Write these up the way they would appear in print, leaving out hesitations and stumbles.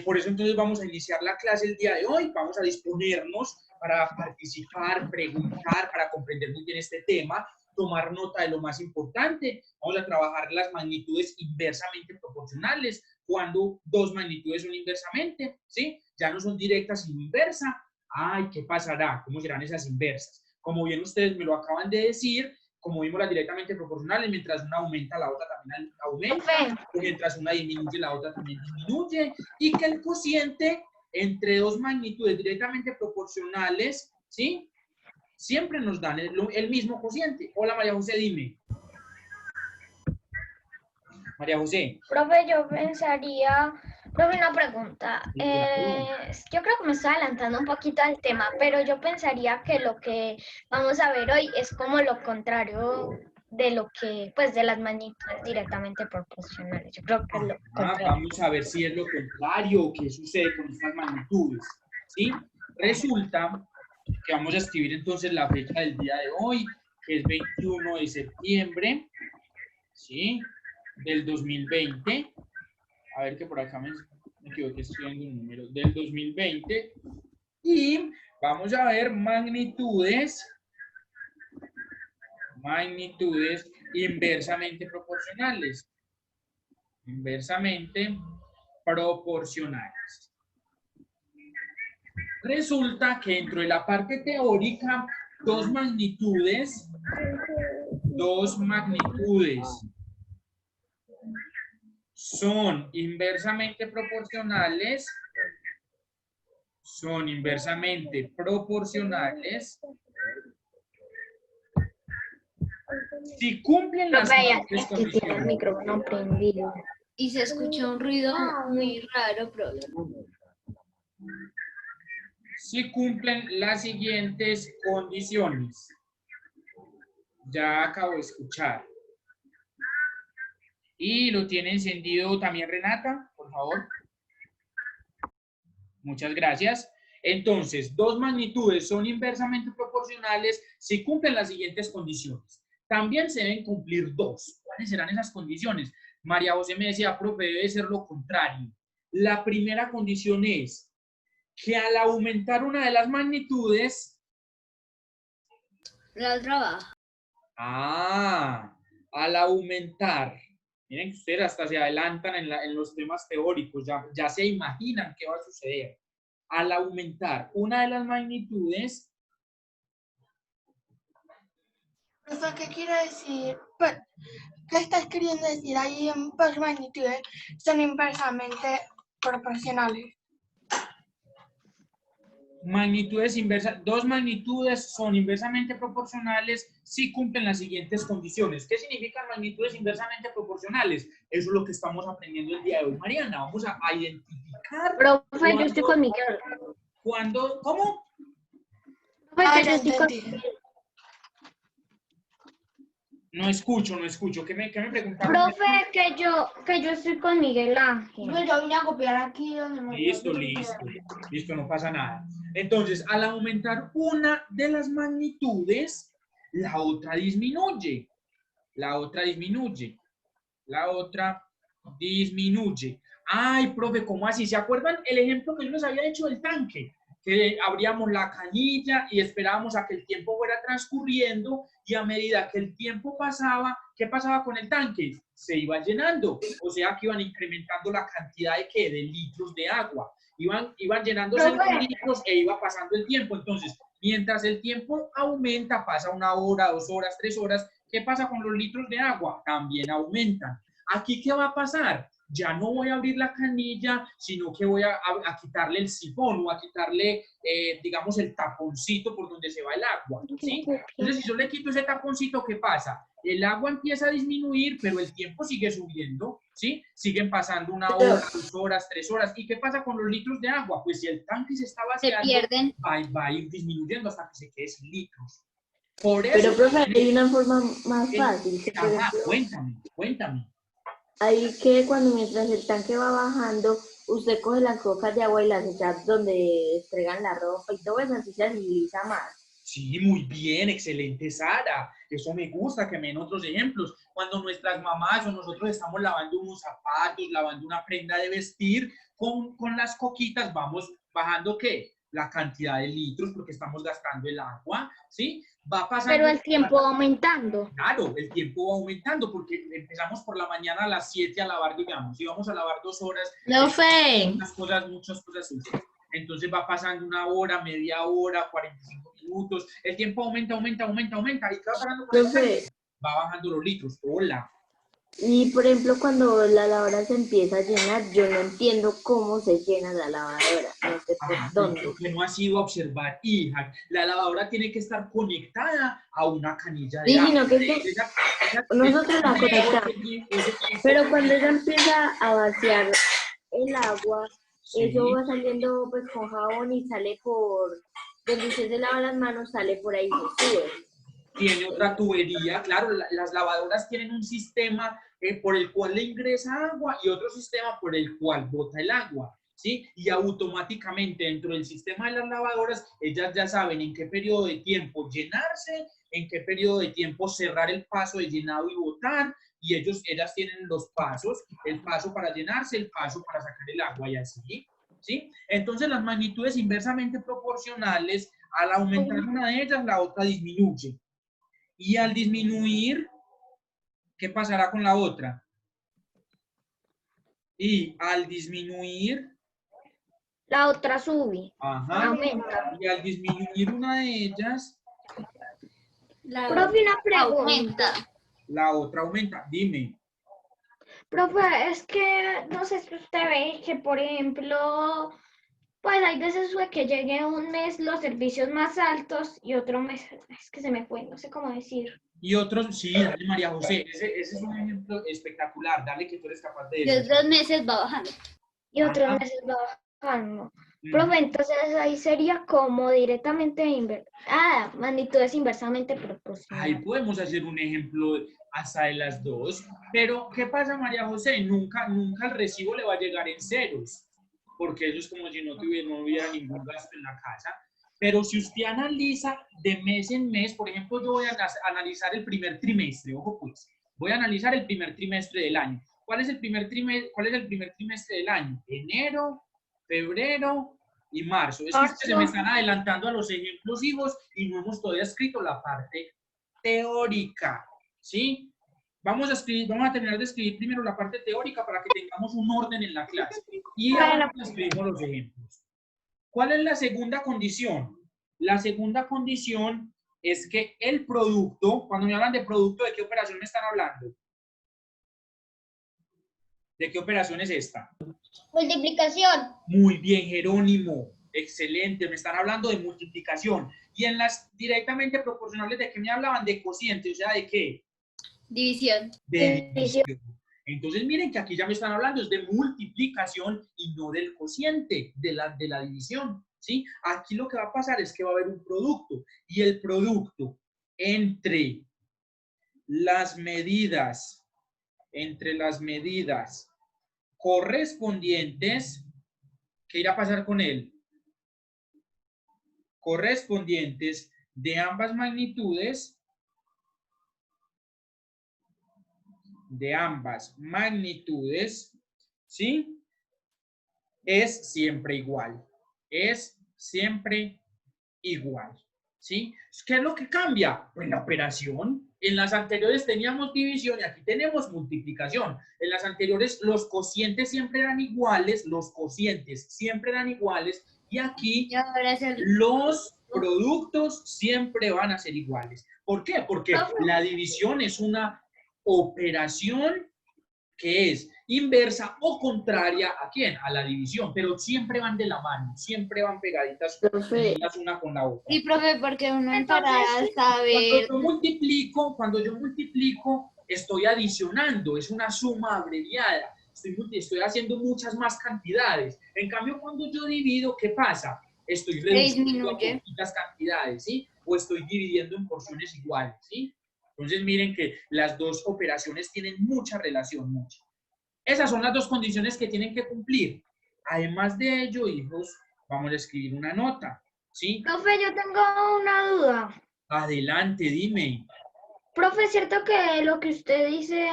Por eso entonces vamos a iniciar la clase el día de hoy, vamos a disponernos para participar, preguntar, para comprender muy bien este tema, tomar nota de lo más importante. Vamos a trabajar las magnitudes inversamente proporcionales, cuando dos magnitudes son inversamente, ¿sí? Ya no son directas sino inversas. Ay, ¿qué pasará? ¿Cómo serán esas inversas? Como bien ustedes me lo acaban de decir, como vimos las directamente proporcionales, mientras una aumenta, la otra también aumenta, y mientras una disminuye, la otra también disminuye, y que el cociente entre dos magnitudes directamente proporcionales, ¿sí? Siempre nos dan el mismo cociente. Hola, María José, dime. María José. Profe, yo pensaría, profe, una pregunta. Yo creo que me estoy adelantando un poquito al tema, pero yo pensaría que lo que vamos a ver hoy es como lo contrario de lo que, pues, de las magnitudes directamente proporcionales. Yo creo que es lo contrario. Vamos a ver si es lo contrario o qué sucede con estas magnitudes, ¿sí? Resulta que vamos a escribir entonces la fecha del día de hoy, que es 21 de septiembre, ¿sí? Del 2020. A ver que por acá me equivoqué escribiendo un número. Del 2020. Y vamos a ver magnitudes inversamente proporcionales. Inversamente proporcionales. Resulta que dentro de la parte teórica, dos magnitudes son inversamente proporcionales si cumplen las siguientes condiciones. Tiene el micrófono prendido. Y se escucha un ruido muy raro, profe. Si cumplen las siguientes condiciones. Ya acabo de escuchar. Y lo tiene encendido también Renata, por favor. Muchas gracias. Entonces, dos magnitudes son inversamente proporcionales si cumplen las siguientes condiciones. También se deben cumplir dos. ¿Cuáles serán esas condiciones? María José me decía, profe, debe ser lo contrario. La primera condición es que al aumentar una de las magnitudes... La otra baja. Al aumentar... Miren que ustedes hasta se adelantan en los temas teóricos, ya se imaginan qué va a suceder. Al aumentar una de las magnitudes... Profe, ¿qué quiere decir? ¿Qué estás queriendo decir ahí en pues magnitudes son inversamente proporcionales? Magnitudes inversas, dos magnitudes son inversamente proporcionales si cumplen las siguientes condiciones. ¿Qué significan magnitudes inversamente proporcionales? Eso es lo que estamos aprendiendo el día de hoy, Mariana. Vamos a identificar. Profe, yo estoy con Miguel. ¿Cómo? Profe, yo estoy con Miguel. No escucho. ¿Qué me preguntaron? Profe, que yo estoy con Miguel Ángel. Yo vine a copiar aquí donde me... Listo, no pasa nada. Entonces, al aumentar una de las magnitudes, la otra disminuye. Ay, profe, ¿cómo así? ¿Se acuerdan el ejemplo que yo les había hecho del tanque? Que abríamos la canilla y esperábamos a que el tiempo fuera transcurriendo y a medida que el tiempo pasaba, ¿qué pasaba con el tanque? Se iba llenando, o sea que iban incrementando la cantidad de litros de agua. Iban llenándose los litros e iba pasando el tiempo. Entonces, mientras el tiempo aumenta, pasa 1 hora, 2 horas, 3 horas, ¿qué pasa con los litros de agua? También aumentan. ¿Aquí qué va a pasar? Ya no voy a abrir la canilla, sino que voy a quitarle el sifón o a quitarle, digamos, el taponcito por donde se va el agua, ¿sí? Entonces, si yo le quito ese taponcito, ¿qué pasa? El agua empieza a disminuir, pero el tiempo sigue subiendo, ¿sí? Siguen pasando 1 hora, 2 horas, 3 horas. ¿Y qué pasa con los litros de agua? Pues si el tanque se está vaciando, Se pierden. va a ir disminuyendo hasta que se quede sin litros. Por eso, pero, profe, hay una forma más fácil. Cuéntame. Ahí que mientras el tanque va bajando, usted coge las cocas de agua y las echa donde estregan la ropa y todo eso, así se agiliza más. Sí, muy bien, excelente, Sara. Eso me gusta, que me den otros ejemplos. Cuando nuestras mamás o nosotros estamos lavando unos zapatos, lavando una prenda de vestir, con las coquitas vamos bajando, ¿qué? La cantidad de litros porque estamos gastando el agua, ¿sí? Va pasando. Pero el tiempo va aumentando. Claro, el tiempo va aumentando porque empezamos por la mañana a las 7 a lavar, digamos, y vamos a lavar 2 horas. Profe. Muchas cosas sucias. Entonces va pasando 1 hora, media hora, 45 minutos. El tiempo aumenta. Y cada parando Profe, va bajando los litros. Hola. y por ejemplo, cuando la lavadora se empieza a llenar, yo no entiendo cómo se llena la lavadora, no sé por dónde. Porque no has ido a observar, hija. La lavadora tiene que estar conectada a una canilla de Sí, agua. sino que nosotros la conectamos, pero cuando ella empieza a vaciar el agua, Sí. eso va saliendo pues con jabón y sale por donde usted se lava las manos, sale por ahí, se sube. Tiene otra tubería, claro, las lavadoras tienen un sistema por el cual le ingresa agua y otro sistema por el cual bota el agua, ¿sí? Y automáticamente dentro del sistema de las lavadoras, ellas ya saben en qué periodo de tiempo llenarse, en qué periodo de tiempo cerrar el paso de llenado y botar, y ellas tienen los pasos, el paso para llenarse, el paso para sacar el agua y así, ¿sí? Entonces las magnitudes inversamente proporcionales, al aumentar una de ellas, la otra disminuye. Y al disminuir, ¿qué pasará con la otra? Y al disminuir, La otra sube, ajá, aumenta. y al disminuir una de ellas, Profe, una pregunta. la otra aumenta. Dime. Profe, es que no sé si usted ve que, por ejemplo, pues hay veces que llegue un mes los servicios más altos y otro mes, es que se me fue, no sé cómo decir. Y otros, sí, dale, María José, ese es un ejemplo espectacular, dale que tú eres capaz de Y eso. otros meses va bajando. Y otros Ajá. meses va bajando. Profe, entonces ahí sería como directamente, magnitudes inversamente Ahí proporcionales. podemos hacer un ejemplo hasta de las dos, pero ¿qué pasa, María José? Nunca el recibo le va a llegar en ceros, porque eso es como si no hubiera ningún gasto en la casa. Pero si usted analiza de mes en mes, por ejemplo, yo voy a analizar el primer trimestre, ojo pues, voy a analizar el primer trimestre del año. ¿Cuál es el primer trimestre del año? Enero, febrero y marzo. Es que ustedes se me están adelantando a los ejemplos hijos y no hemos todavía escrito la parte teórica, ¿sí? Vamos a terminar de escribir primero la parte teórica para que tengamos un orden en la clase. Y ahora escribimos los ejemplos. ¿Cuál es la segunda condición? La segunda condición es que el producto, cuando me hablan de producto, ¿de qué operación me están hablando? ¿De qué operación es esta? Multiplicación. Muy bien, Jerónimo. Excelente, me están hablando de multiplicación. Y en las directamente proporcionales, ¿de qué me hablaban? De cociente, o sea, ¿de qué? División. De división. Entonces, miren que aquí ya me están hablando es de multiplicación y no del cociente, de la división, ¿sí? Aquí lo que va a pasar es que va a haber un producto y el producto entre las medidas correspondientes, ¿qué irá a pasar con él? Correspondientes de ambas magnitudes, ¿sí? Es siempre igual. Es siempre igual. ¿Sí? ¿Qué es lo que cambia? Pues la operación. En las anteriores teníamos división y aquí tenemos multiplicación. En las anteriores los cocientes siempre eran iguales, y aquí Y ahora es el... los productos siempre van a ser iguales. ¿Por qué? Porque la división es una operación que es inversa o contraria ¿a quién? A la división, pero siempre van de la mano, siempre van pegaditas unidas una con la otra. Sí, profe, porque uno para saber... Cuando yo multiplico, estoy adicionando, es una suma abreviada, estoy haciendo muchas más cantidades. En cambio, cuando yo divido, ¿qué pasa? Estoy reduciendo a poquitas cantidades, ¿sí? O estoy dividiendo en porciones iguales, ¿sí? Entonces, miren que las dos operaciones tienen mucha relación, mucha. Esas son las dos condiciones que tienen que cumplir. Además de ello, hijos, vamos a escribir una nota, ¿sí? Profe, yo tengo una duda. Adelante, dime. Profe, es cierto que lo que usted dice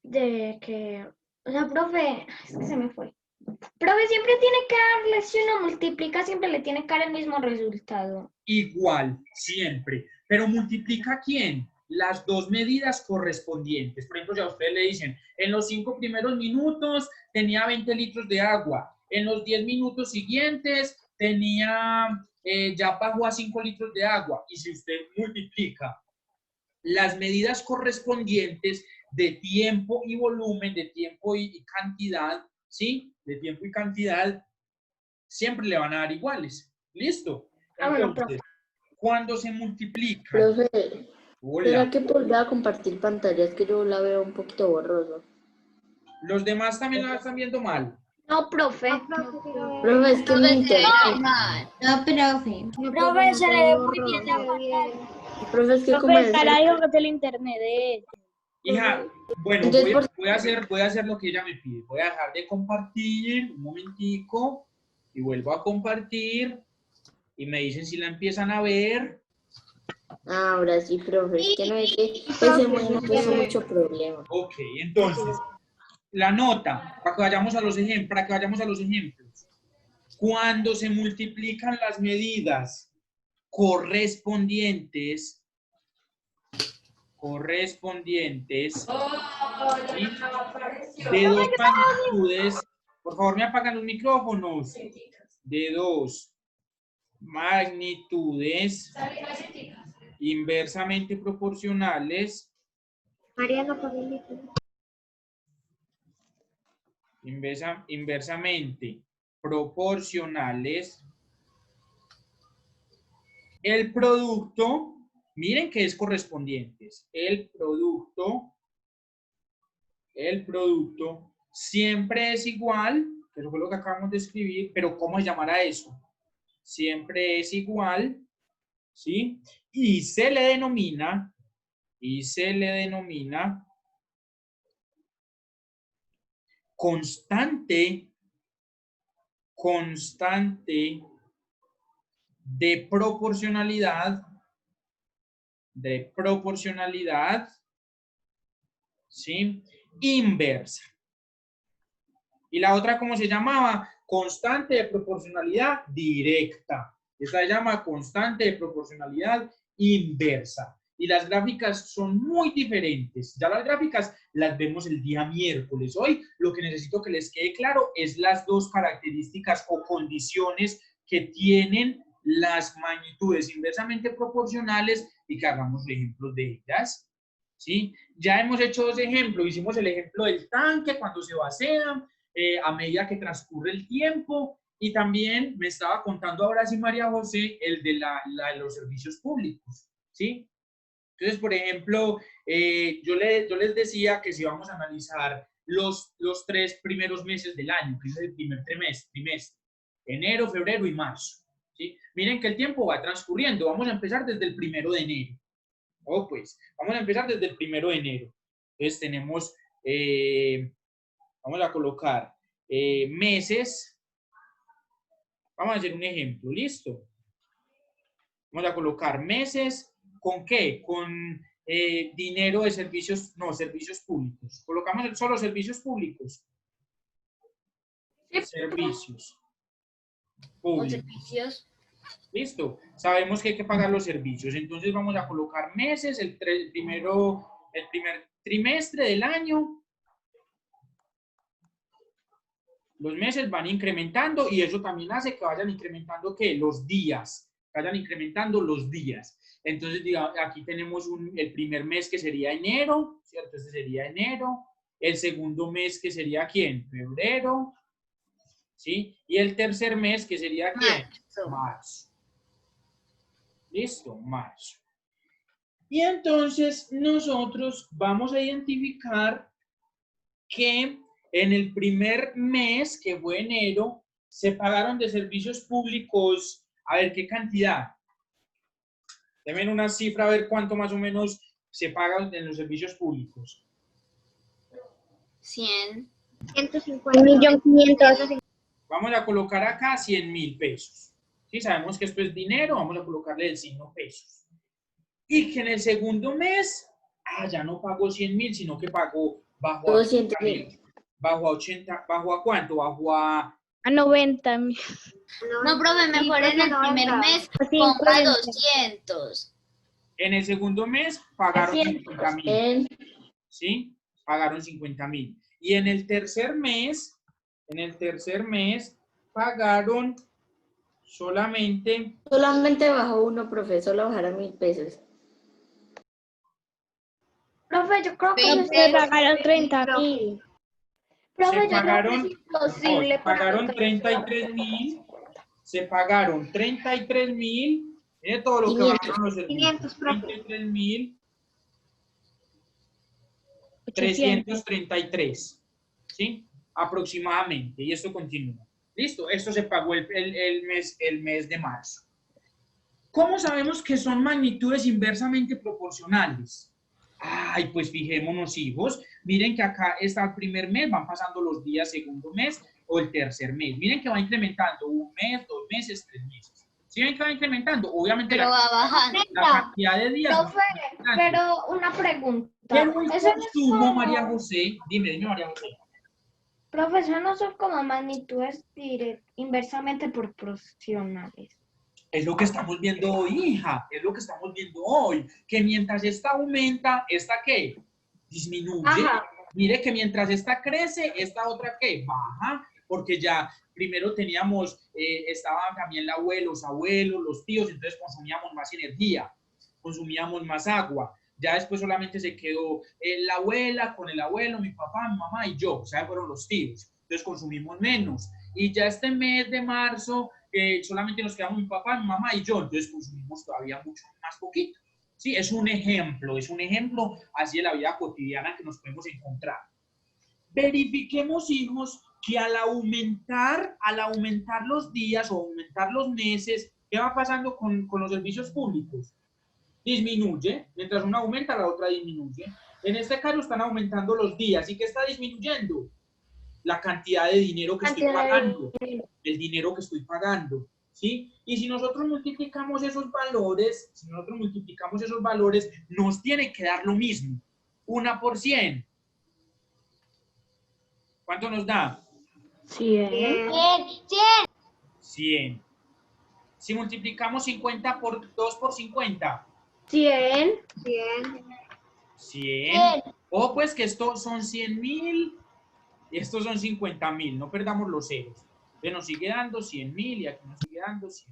de que, o sea, profe, es que se me fue. Profe, siempre tiene que darle, si uno multiplica, siempre le tiene que dar el mismo resultado. Igual, siempre. Pero multiplica ¿quién? Las dos medidas correspondientes. Por ejemplo, si a usted le dicen, en los 5 primeros minutos tenía 20 litros de agua, en los 10 minutos siguientes tenía, ya bajó a 5 litros de agua. Y si usted multiplica las medidas correspondientes de tiempo y volumen, de tiempo y cantidad, ¿sí? De tiempo y cantidad, siempre le van a dar iguales. ¿Listo? Bueno, Entonces, cuando se multiplican. Profe, Hola. ¿será que podría compartir pantalla? Es que yo la veo un poquito borrosa. Los demás también la están viendo mal. No, profe. Profe, es que mi internet. No, profe. Profe, se le ve muy bien la pantalla. Profe, es que como Profe, es. está la dijo del internet de Hija, bueno, Entonces, voy a hacer lo que ella me pide. Voy a dejar de compartir un momentico y vuelvo a compartir y me dicen si la empiezan a ver. Ahora sí, profe, es que no es que ese mundo puso mucho problema. Ok, entonces, la nota, para que vayamos a los ejemplos, Cuando se multiplican las medidas correspondientes, ¿sí? De dos magnitudes, por favor me apagan los micrófonos, de dos magnitudes inversamente proporcionales, inversamente proporcionales, el producto, miren que es correspondientes, el producto siempre es igual, que eso fue lo que acabamos de escribir, pero ¿cómo se llamará eso? Siempre es igual, ¿sí? Y se le denomina constante de proporcionalidad, ¿sí? Inversa. Y la otra, ¿cómo se llamaba? Constante de proporcionalidad directa. Esta se llama constante de proporcionalidad inversa. Y las gráficas son muy diferentes. Ya las gráficas las vemos el día miércoles. Hoy lo que necesito que les quede claro es las dos características o condiciones que tienen las magnitudes inversamente proporcionales y que hagamos ejemplos de ellas. ¿Sí? Ya hemos hecho dos ejemplos. Hicimos el ejemplo del tanque cuando se vacía, a medida que transcurre el tiempo, y también me estaba contando ahora sí María José el de los servicios públicos, ¿sí? Entonces, por ejemplo, yo les decía que si vamos a analizar los 3 primeros meses del año, que es el primer trimestre, enero, febrero y marzo, ¿sí? Miren que el tiempo va transcurriendo. Vamos a empezar desde el 1 de enero. Pues, vamos a empezar desde el 1 de enero. Entonces, tenemos, vamos a colocar meses. Vamos a hacer un ejemplo, ¿listo? Vamos a colocar meses. ¿Con qué? Con dinero de servicios, no, servicios públicos. Colocamos solo servicios públicos. Servicios públicos. Servicios. Listo. Sabemos que hay que pagar los servicios. Entonces vamos a colocar meses, el primer trimestre del año. Los meses van incrementando y eso también hace que vayan incrementando, ¿qué? Los días. Vayan incrementando los días. Entonces, digamos, aquí tenemos el primer mes que sería enero, ¿cierto? Este sería enero. El segundo mes que sería, ¿quién? Febrero. ¿Sí? Y el tercer mes que sería, ¿quién? Marzo. Listo, marzo. Y entonces nosotros vamos a identificar que en el primer mes, que fue enero, se pagaron de servicios públicos, a ver qué cantidad. Denme una cifra a ver cuánto más o menos se paga en los servicios públicos. 100. 1.500.000. Vamos a colocar acá 100.000 pesos. ¿Sí? Sabemos que esto es dinero, vamos a colocarle el signo pesos. Y que en el segundo mes ya no pagó 100.000, sino que pagó bajo a 200.000. bajo a 80, ¿bajo a cuánto? Bajo a... A 90.000. No, profe, mejor en el primer mes A ponga 50. 200. En el segundo mes pagaron 50.000, En ¿sí? Pagaron 50.000. Y en el tercer mes pagaron solamente... solamente bajó uno, profe, solo bajaron 1.000 pesos. Profe, yo creo que Veinte. eso Me es, pagaron 30.000. profe, Se yo creo que es pagaron, imposible se pagaron para 33.000, se pagaron 33.000, mire todo lo que 500. bajaron los servicios, 33.000, 333, ¿sí? Aproximadamente, y esto continúa. Listo, esto se pagó el mes de marzo. ¿Cómo sabemos que son magnitudes inversamente proporcionales? Ay, pues fijémonos, hijos. Miren que acá está el primer mes, van pasando los días, segundo mes o el tercer mes. Miren que va incrementando 1 mes, 2 meses, 3 meses. ¿Sí ven que va incrementando? Obviamente Pero va bajando. la cantidad de días. Profe, pero una pregunta. Pero el Eso no es consumo, como- María José, dime, María José. Profe, eso no son como magnitudes inversamente proporcionales. Es lo que estamos viendo hoy, hija, es lo que estamos viendo hoy, que mientras esta aumenta, ¿esta qué? Disminuye. Ajá. Mire que mientras esta crece, esta otra ¿qué? Baja, porque ya primero teníamos, estaban también los abuelos, los tíos, entonces consumíamos más energía, consumíamos más agua. Ya después solamente se quedó la abuela con el abuelo, mi papá, mi mamá y yo, o sea, fueron los tíos. Entonces consumimos menos. Y ya este mes de marzo solamente nos quedamos mi papá, mi mamá y yo, entonces consumimos todavía mucho más poquito. Sí, es un ejemplo así de la vida cotidiana que nos podemos encontrar. Verifiquemos, hijos, que al aumentar los días o aumentar los meses, ¿qué va pasando con los servicios públicos? Disminuye, mientras una aumenta, la otra disminuye. En este caso están aumentando los días. ¿Y qué está disminuyendo? La cantidad de dinero que estoy pagando, el dinero que estoy pagando, ¿sí? Y si nosotros multiplicamos esos valores, nos tiene que dar lo mismo. 1 por 100. ¿Cuánto nos da? 100. 100. Si multiplicamos 50 por 2 por 50. 100. 100. O pues que estos son 100.000 y estos son 50.000. No perdamos los ceros. Entonces nos sigue dando 100.000 y aquí nos sigue dando 100.000.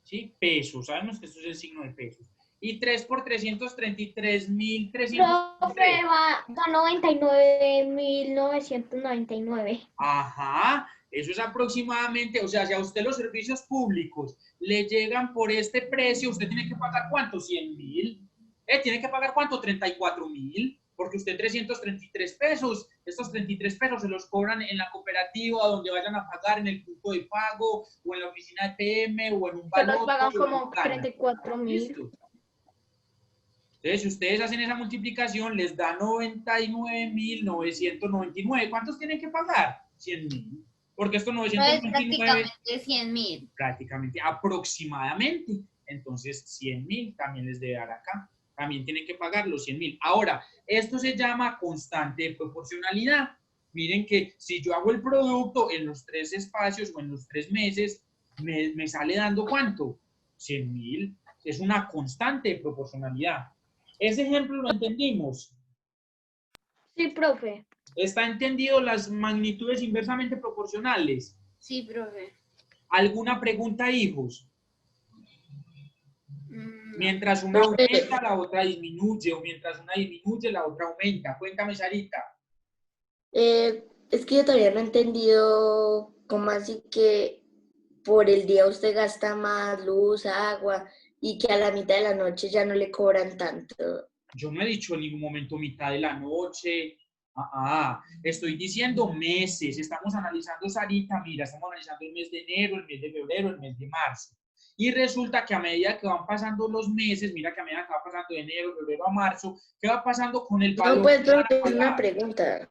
¿Sí? Pesos. Sabemos que esto es el signo de pesos. Y 3 por 333.300. Profe, va 99.999. Ajá. Eso es aproximadamente, o sea, si a usted los servicios públicos le llegan por este precio, usted tiene que pagar ¿cuánto? 100.000. ¿Tiene que pagar cuánto? 34.000. Porque usted 333 pesos, estos 33 pesos se los cobran en la cooperativa, donde vayan a pagar en el punto de pago, o en la oficina de PM, o en un Se baloto. los pagan o en como un Gana. 34.000. Listo. Entonces, si ustedes hacen esa multiplicación, les da 99.999. ¿Cuántos tienen que pagar? 100.000. Porque estos No es 999... prácticamente 100.000. prácticamente, aproximadamente. Entonces, 100.000 también les debe dar acá. También tienen que pagar los 100.000. Ahora, esto se llama constante de proporcionalidad. Miren que si yo hago el producto en los 3 espacios o en los 3 meses, me sale dando ¿cuánto? 100.000. Es una constante de proporcionalidad. Ese ejemplo lo entendimos. Sí, profe. ¿Está entendido las magnitudes inversamente proporcionales? Sí, profe. ¿Alguna pregunta, hijos? Mientras una aumenta, la otra disminuye, o mientras una disminuye, la otra aumenta. Cuéntame, Sarita. Es que yo todavía no he entendido cómo así que por el día usted gasta más luz, agua, y que a la mitad de la noche ya no le cobran tanto. Yo no he dicho en ningún momento mitad de la noche. Estoy diciendo meses. Estamos analizando, Sarita, mira, estamos analizando el mes de enero, el mes de febrero, el mes de marzo. Y resulta que a medida que van pasando los meses, mira que a medida que va pasando de enero, febrero a marzo, ¿qué va pasando con el valor? No, pues, que van a profe, es pagar? una pregunta.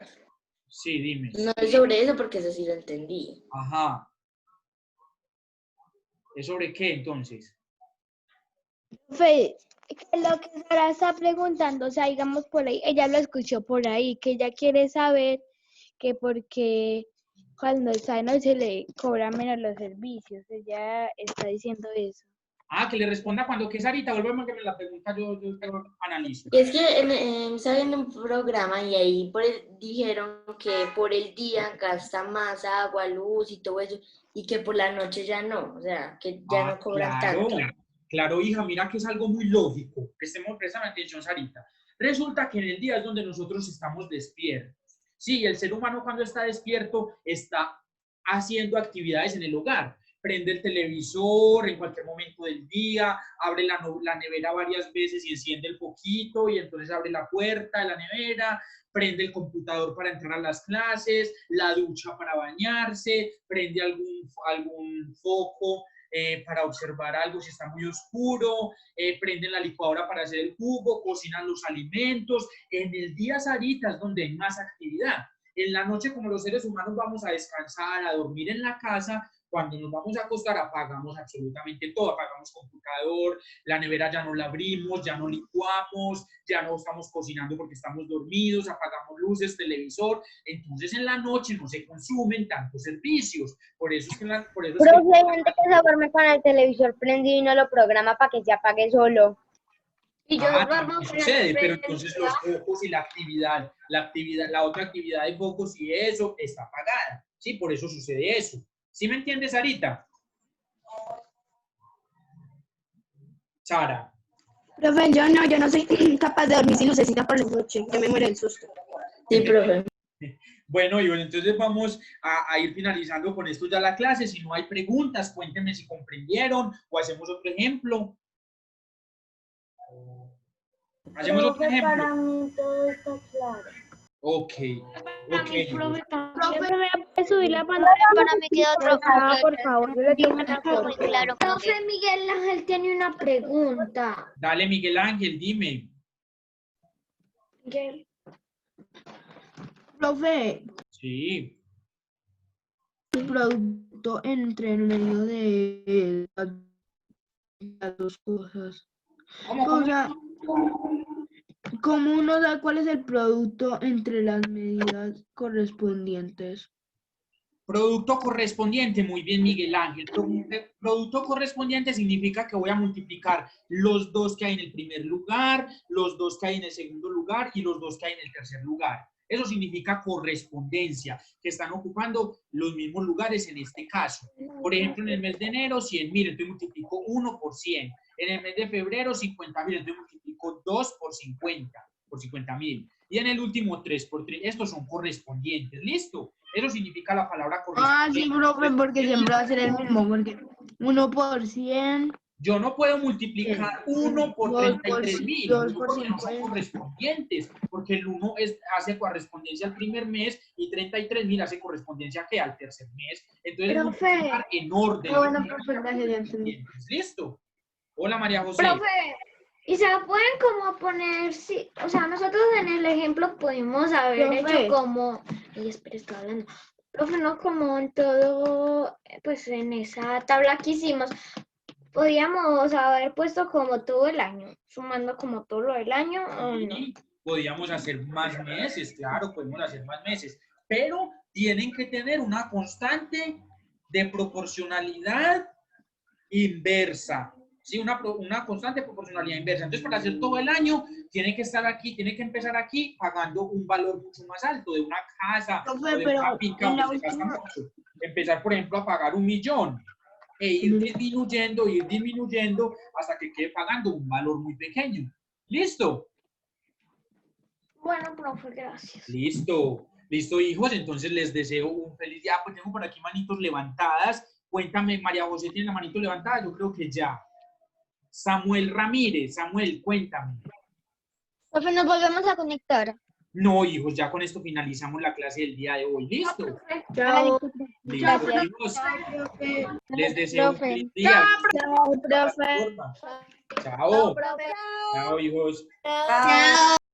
Sí, dime. No es sobre eso porque eso sí lo entendí. Ajá. ¿Es sobre qué entonces? Profe, Lo que Sara está preguntando, o sea, digamos por ahí, ella lo escuchó por ahí, que ella quiere saber que por qué cuando está de noche le cobran menos los servicios. Ella está diciendo eso. Ah, que le responda cuando que Sarita, volvemos a que me la pregunta, yo analizo. Y es que estaba viendo un programa y ahí dijeron que por el día gasta más agua, luz y todo eso, y que por la noche ya no, o sea, que ya no cobran claro, tanto. claro, hija, mira que es algo muy lógico. Préstame atención, Sarita. Resulta que en el día es donde nosotros estamos despiertos. Sí, el ser humano cuando está despierto está haciendo actividades en el hogar. Prende el televisor en cualquier momento del día, abre la nevera varias veces y enciende el foquito y entonces abre la puerta de la nevera, prende el computador para entrar a las clases, la ducha para bañarse, prende algún foco para observar algo si está muy oscuro, prenden la licuadora para hacer el jugo, cocinan los alimentos. En el día, Sarita, es donde hay más actividad. En la noche, como los seres humanos vamos a descansar, a dormir en la casa, cuando nos vamos a acostar apagamos absolutamente todo, apagamos computador, la nevera ya no la abrimos, ya no licuamos, ya no estamos cocinando porque estamos dormidos, apagamos luces, televisor, entonces en la noche no se consumen tantos servicios, por eso es que... Profe, hay gente que se duerme con el televisor prendido y no lo programa para que se apague solo. Y yo duermo también con el sucede, pero prendido. entonces los focos y la otra actividad de focos y eso está apagada, ¿sí? Por eso sucede eso. ¿Sí me entiendes, Sarita? Sara. Profe, yo no soy capaz de dormir sin lucecita por la noche, yo me muero del susto. Sí, profe. Bueno, y bueno, entonces vamos a ir finalizando con esto ya la clase. Si no hay preguntas, cuéntenme si comprendieron o hacemos otro ejemplo. Hacemos otro ejemplo. Para mí todo está claro. Ok. Profe, ¿puede subir la pantalla? Para mí quedó otro Por favor, yo le tengo una muy claro. Profe, Miguel Ángel tiene una pregunta. Dale, Miguel Ángel, dime. Profe, Sí. el producto entre el medio de las dos cosas. O sea, ¿cómo uno da cuál es el producto entre las medidas correspondientes? Producto correspondiente, muy bien, Miguel Ángel. Producto correspondiente significa que voy a multiplicar los dos que hay en el primer lugar, los dos que hay en el segundo lugar y los dos que hay en el tercer lugar. Eso significa correspondencia, que están ocupando los mismos lugares en este caso. Por ejemplo, en el mes de enero, 100.000, entonces multiplico 1 por 100. En el mes de febrero, 50.000, entonces multiplico 2 por 50, por 50.000. Y en el último, 3 por 3. Estos son correspondientes. ¿Listo? Eso significa la palabra correspondiente. Ah, sí, profe, porque siempre va a ser el mismo, porque 1 por 100. Yo no puedo multiplicar 1 por 33.000, 2 por porque no son 50. correspondientes, porque el 1 hace correspondencia al primer mes y 33.000 hace correspondencia ¿qué? Al tercer mes. Entonces, Profe. multiplicar en orden. Bueno, profe, gracias, ya entendí. ¿Listo? Hola, María José. Profe, ¿y se pueden como poner, sí, o sea, nosotros en el ejemplo pudimos haber Profe. hecho como, ay, espera, estoy hablando, profe, no como en todo, pues en esa tabla que hicimos, podíamos haber puesto como todo el año, sumando como todo lo del año, ¿o no? Sí, podríamos hacer más meses, claro, podemos hacer más meses, pero tienen que tener una constante de proporcionalidad inversa. Sí, una constante proporcionalidad inversa. Entonces, para hacer todo el año, tiene que estar aquí, tiene que empezar aquí pagando un valor mucho más alto de una casa, Profe, o de pero una finca en la donde se gasta última- mucho. Empezar, por ejemplo, a pagar 1.000.000 e ir disminuyendo hasta que quede pagando un valor muy pequeño. ¿Listo? Bueno, profe, gracias. Listo. Listo, hijos. Entonces, les deseo un feliz día. Pues tengo por aquí manitos levantadas. Cuéntame, María José, ¿tiene la manito levantada? Yo creo que ya. Samuel Ramírez. Samuel, cuéntame. Profe, nos volvemos a conectar. No, hijos, ya con esto finalizamos la clase del día de hoy. ¿Listo? Chao. Listo, Gracias. hijos. Les deseo un Profe. feliz día. Chao, profe. Chao. Chao, hijos. Chao.